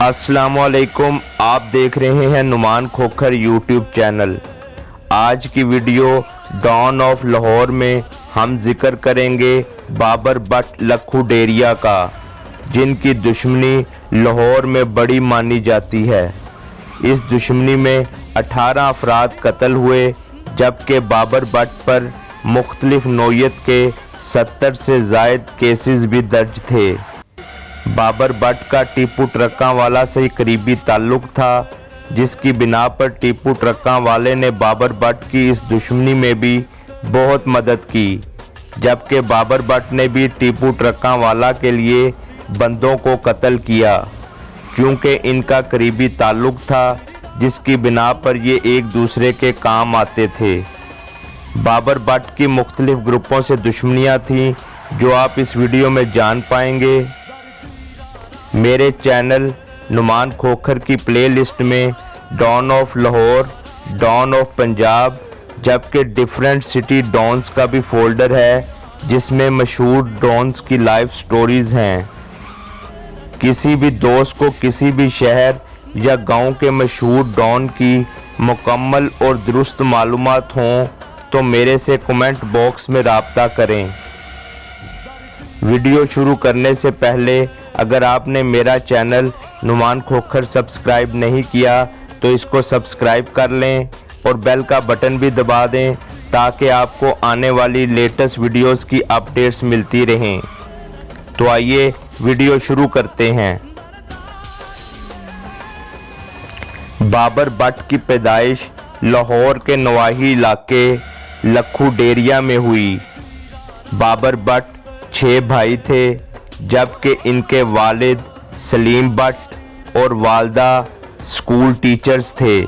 अस्सलामुअलैकुम, आप देख रहे हैं नुमान खोखर यूट्यूब चैनल। आज की वीडियो डॉन ऑफ लाहौर में हम जिक्र करेंगे बाबर बट लखू डेरिया का, जिनकी दुश्मनी लाहौर में बड़ी मानी जाती है। इस दुश्मनी में 18 अफराद कत्ल हुए, जबकि बाबर बट पर मुख्तलिफ नौयत के 70 से ज़ायद केसेस भी दर्ज थे। बाबर बट का टीपू ट्रकों वाला से करीबी ताल्लुक़ था, जिसकी बिना पर टीपू ट्रकों वाले ने बाबर बट की इस दुश्मनी में भी बहुत मदद की, जबकि बाबर बट ने भी टीपू ट्रकों वाला के लिए बंदों को कत्ल किया, क्योंकि इनका करीबी ताल्लुक़ था, जिसकी बिना पर ये एक दूसरे के काम आते थे। बाबर बट की मुख्तलिफ ग्रुपों से दुश्मनियाँ थीं, जो आप इस वीडियो में जान पाएंगे। मेरे चैनल नुमान खोखर की प्लेलिस्ट में don of Lahore, don of Punjab, जबकि डिफरेंट सिटी डॉन्स का भी फोल्डर है, जिसमें मशहूर डॉन्स की लाइफ स्टोरीज़ हैं। किसी भी दोस्त को किसी भी शहर या गांव के मशहूर डॉन की मुकम्मल और दुरुस्त मालूमात हों तो मेरे से कमेंट बॉक्स में राब्ता करें। वीडियो शुरू करने से पहले अगर आपने मेरा चैनल नुमान खोखर सब्सक्राइब नहीं किया तो इसको सब्सक्राइब कर लें और बेल का बटन भी दबा दें, ताकि आपको आने वाली लेटेस्ट वीडियोस की अपडेट्स मिलती रहें। तो आइए वीडियो शुरू करते हैं। बाबर बट की पैदाइश लाहौर के नवाही इलाके लखू डेरिया में हुई। बाबर बट 6 भाई थे, जबकि इनके वालिद सलीम बट और वालदा स्कूल टीचर्स थे।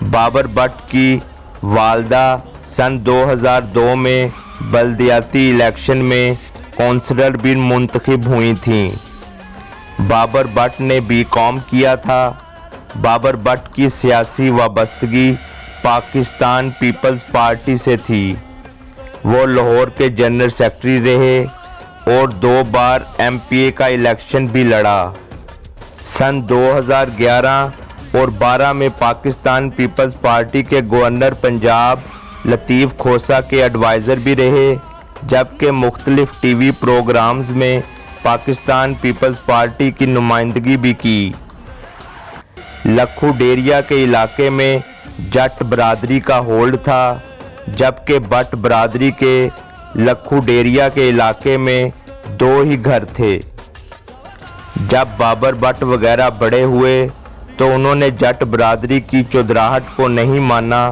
बाबर बट की वालदा सन 2002 में बल्दियाती इलेक्शन में कौंसलर भी मुंतखब हुई थीं। बाबर बट ने बीकॉम किया था। बाबर बट की सियासी वाबस्तगी पाकिस्तान पीपल्स पार्टी से थी। वो लाहौर के जनरल सेक्रेटरी रहे और 2 बार MPA का इलेक्शन भी लड़ा। सन 2011 और 12 में पाकिस्तान पीपल्स पार्टी के गवर्नर पंजाब लतीफ़ खोसा के एडवाइज़र भी रहे, जबकि मुख्तलिफ TV प्रोग्राम्स में पाकिस्तान पीपल्स पार्टी की नुमाइंदगी भी की। लखू डेरिया के इलाके में जट बरादरी का होल्ड था, जबकि बट बरादरी के लखू डेरिया के इलाके में 2 ही घर थे। जब बाबर बट वगैरह बड़े हुए तो उन्होंने जट बरादरी की चौधराहट को नहीं माना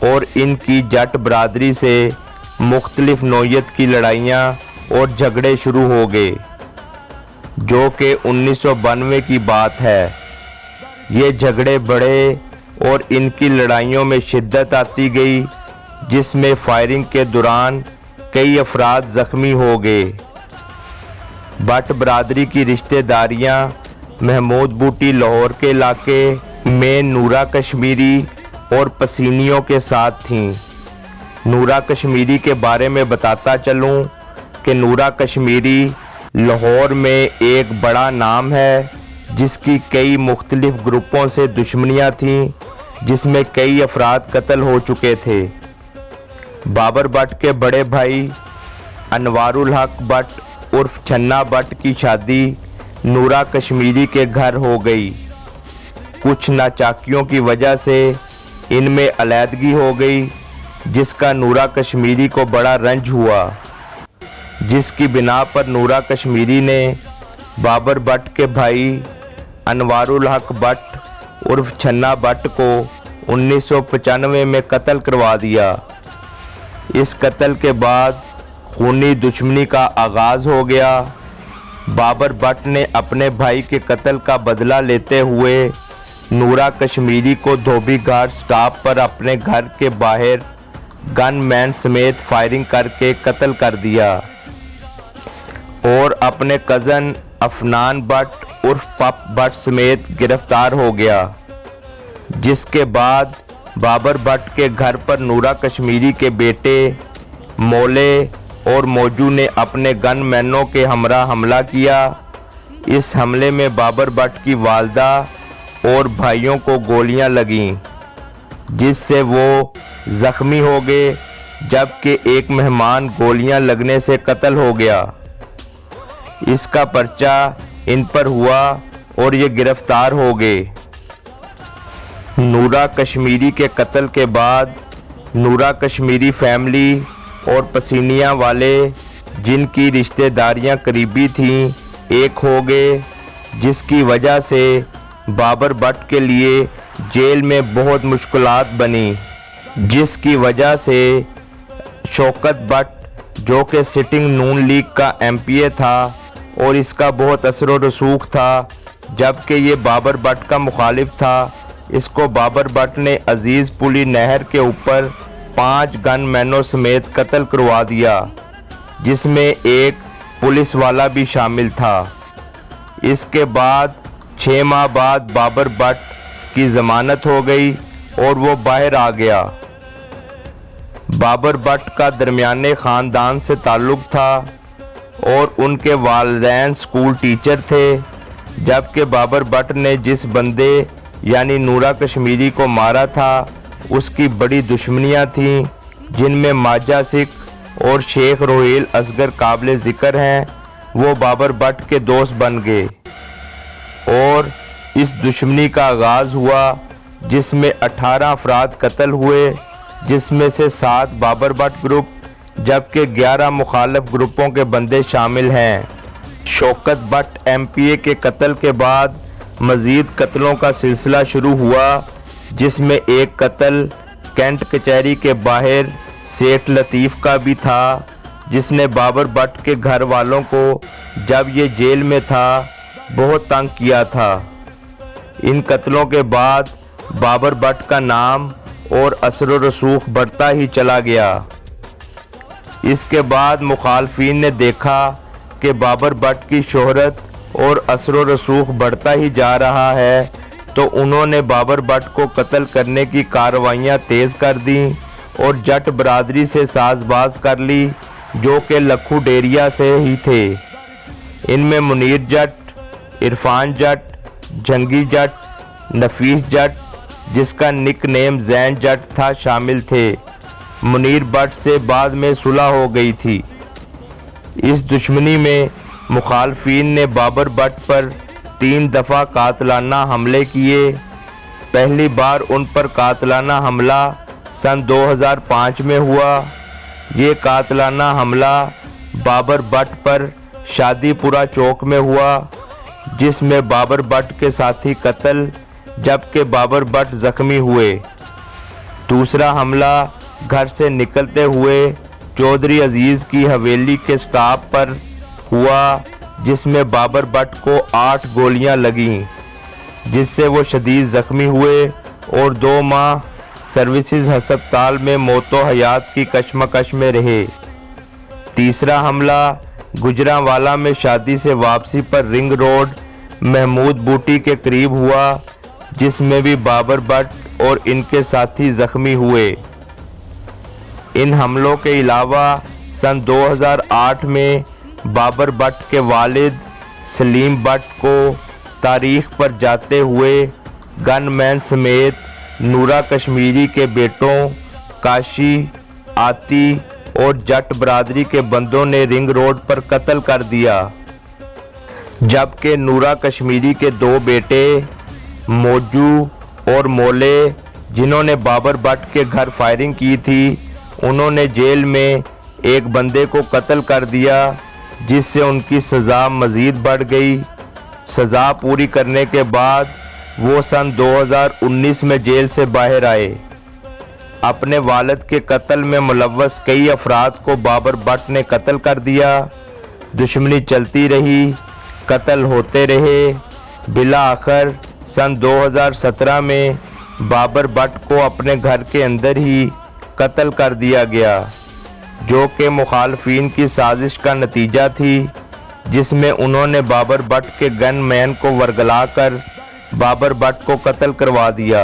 और इनकी जट बरादरी से मुख्तलिफ नौयत की लड़ाइयाँ और झगड़े शुरू हो गए, जो कि 1992 की बात है। ये झगड़े बढ़े और इनकी लड़ाइयों में शिद्दत आती गई, जिसमें फायरिंग के दौरान कई अफराद ज़ख्मी हो गए। बट बरादरी की रिश्तेदारियां महमूद बूटी लाहौर के इलाके में नूरा कश्मीरी और पसीनियों के साथ थीं। नूरा कश्मीरी के बारे में बताता चलूं कि नूरा कश्मीरी लाहौर में एक बड़ा नाम है, जिसकी कई मुख्तलिफ ग्रुपों से दुश्मनियां थीं, जिसमें कई अफराद कत्ल हो चुके थे। बाबर बट के बड़े भाई अनवारुल हक बट उर्फ छन्ना बट की शादी नूरा कश्मीरी के घर हो गई। कुछ नाचाकियों की वजह से इनमें अलैदगी हो गई, जिसका नूरा कश्मीरी को बड़ा रंज हुआ, जिसकी बिना पर नूरा कश्मीरी ने बाबर बट के भाई अनवारुल हक बट उर्फ छन्ना बट को 1995 में कत्ल करवा दिया। इस कत्ल के बाद खूनी दुश्मनी का आगाज़ हो गया। बाबर बट ने अपने भाई के कत्ल का बदला लेते हुए नूरा कश्मीरी को धोबी घाट स्टॉप पर अपने घर के बाहर गनमैन समेत फायरिंग करके कत्ल कर दिया और अपने कज़न अफनान बट उर्फ पप बट समेत गिरफ्तार हो गया। जिसके बाद बाबर बट के घर पर नूरा कश्मीरी के बेटे मोले और मौजू ने अपने गनमैनों के हमरा हमला किया, इस हमले में बाबर भट्ट की वालदा और भाइयों को गोलियां लगीं, जिससे वो जख्मी हो गए, जबकि एक मेहमान गोलियां लगने से कत्ल हो गया। इसका पर्चा इन पर हुआ और ये गिरफ्तार हो गए। नूरा कश्मीरी के कत्ल के बाद नूरा कश्मीरी फैमिली और पसीनिया वाले, जिनकी रिश्तेदारियां करीबी थीं, एक हो गए, जिसकी वजह से बाबर भट्ट के लिए जेल में बहुत मुश्किलात बनी, जिसकी वजह से शौकत भट्ट, जो कि सिटिंग नून लीग का एमपीए था और इसका बहुत असर व रसूख था, जबकि ये बाबर भट्ट का मुखालिफ था, इसको बाबर भट्ट ने अजीज़ पुली नहर के ऊपर 5 गनमैनों समेत कत्ल करवा दिया, जिसमें एक पुलिस वाला भी शामिल था। इसके बाद 6 माह बाद बाबर भट्ट की ज़मानत हो गई और वो बाहर आ गया। बाबर भट्ट का दरमियाने ख़ानदान से ताल्लुक़ था और उनके वालिदैन स्कूल टीचर थे, जबकि बाबर भट्ट ने जिस बंदे यानी नूरा कश्मीरी को मारा था, उसकी बड़ी दुश्मनियां थीं, जिनमें माजा सिख और शेख रोहिल असगर काबिल ज़िक्र हैं। वो बाबर भट्ट के दोस्त बन गए और इस दुश्मनी का आगाज़ हुआ, जिसमें 18 अफराद कत्ल हुए, जिसमें से 7 बाबर भट्ट ग्रुप, जबकि 11 मुखालिफ ग्रुपों के बंदे शामिल हैं। शौकत भट्ट एमपीए के कत्ल के बाद मज़ीद कत्लों का सिलसिला शुरू हुआ, जिसमें एक कत्ल कैंट कचहरी के बाहर सेठ लतीफ़ का भी था, जिसने बाबर भट्ट के घर वालों को जब ये जेल में था बहुत तंग किया था। इन कत्लों के बाद बाबर भट्ट का नाम और असर व रसूख बढ़ता ही चला गया। इसके बाद मुखालफीन ने देखा कि बाबर भट्ट की शोहरत और असर व रसूख बढ़ता ही जा रहा है, तो उन्होंने बाबर भट्ट को कत्ल करने की कार्रवाइयाँ तेज़ कर दी और जट बरादरी से साजबाज कर ली, जो कि लखू डेरिया से ही थे। इनमें मुनीर जट, इरफान जट, जंगी जट, नफीस जट, जिसका निक नेम जैन जट था, शामिल थे। मुनीर भट्ट से बाद में सुलह हो गई थी। इस दुश्मनी में मुखालफीन ने बाबर भट्ट पर 3 दफ़ा कातलाना हमले किए। पहली बार उन पर कातलाना हमला सन 2005 में हुआ। ये कातलाना हमला बाबर भट्ट पर शादीपुरा चौक में हुआ, जिसमें बाबर भट्ट के साथी कत्ल, जबकि बाबर भट्ट जख्मी हुए। दूसरा हमला घर से निकलते हुए चौधरी अजीज़ की हवेली के स्टाफ पर हुआ, जिसमें बाबर भट्ट को 8 गोलियां लगीं, जिससे वो शदीद ज़ख्मी हुए और 2 माह सर्विसेज हस्पताल में मौतो हयात की कशमकश में रहे। तीसरा हमला गुजरांवाला में शादी से वापसी पर रिंग रोड महमूद बूटी के करीब हुआ, जिसमें भी बाबर भट्ट और इनके साथी ज़ख्मी हुए। इन हमलों के अलावा सन 2008 में बाबर भट्ट के वालिद सलीम भट्ट को तारीख पर जाते हुए गनमैन समेत नूरा कश्मीरी के बेटों काशी, आती और जट बरादरी के बंदों ने रिंग रोड पर कत्ल कर दिया, जबकि नूरा कश्मीरी के 2 बेटे मौजू और मोले, जिन्होंने बाबर भट्ट के घर फायरिंग की थी, उन्होंने जेल में एक बंदे को कत्ल कर दिया, जिससे उनकी सज़ा मज़ीद बढ़ गई। सज़ा पूरी करने के बाद वो सन 2019 में जेल से बाहर आए। अपने वालिद के कत्ल में मुलव्वस कई अफराद को बाबर भट्ट ने कत्ल कर दिया। दुश्मनी चलती रही, कत्ल होते रहे। बिला आखिर सन 2017 में बाबर भट्ट को अपने घर के अंदर ही कत्ल कर दिया गया, जो कि मुखालफीन की साजिश का नतीजा थी, जिसमें उन्होंने बाबर भट्ट के गनमैन को वर्गला कर बाबर भट्ट को कत्ल करवा दिया।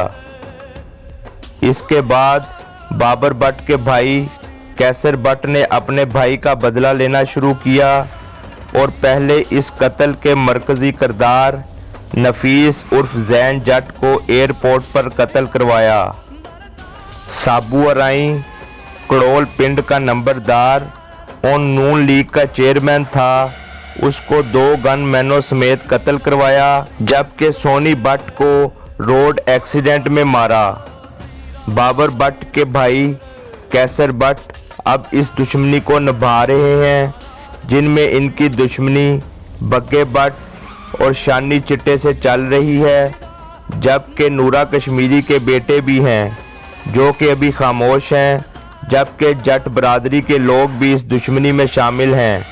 इसके बाद बाबर भट्ट के भाई कैसर भट्ट ने अपने भाई का बदला लेना शुरू किया और पहले इस कत्ल के मरकजी किरदार नफीस उर्फ जैन जट को एयरपोर्ट पर कत्ल करवाया। साबू अराई कड़ोल पिंड का नंबरदार और नून लीग का चेयरमैन था, उसको 2 गनमैनों समेत कत्ल करवाया, जबकि सोनी भट्ट को रोड एक्सीडेंट में मारा। बाबर भट्ट के भाई कैसर भट्ट अब इस दुश्मनी को निभा रहे हैं, जिनमें इनकी दुश्मनी बग्गे भट्ट और शानी चिट्टे से चल रही है, जबकि नूरा कश्मीरी के बेटे भी हैं जो कि अभी खामोश हैं, जबकि जट बरादरी के लोग भी इस दुश्मनी में शामिल हैं।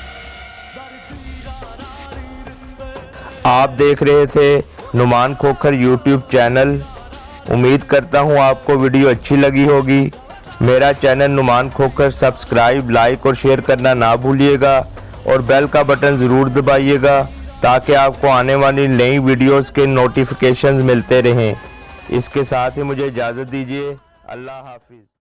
आप देख रहे थे नुमान खोखर यूट्यूब चैनल। उम्मीद करता हूँ आपको वीडियो अच्छी लगी होगी। मेरा channel Numan Khokhar subscribe, like और शेयर करना ना भूलिएगा और बेल का बटन ज़रूर दबाइएगा ताकि आपको आने वाली नई वीडियोस के नोटिफिकेशंस मिलते रहें। इसके साथ ही मुझे इजाज़त दीजिए। अल्लाह हाफिज़।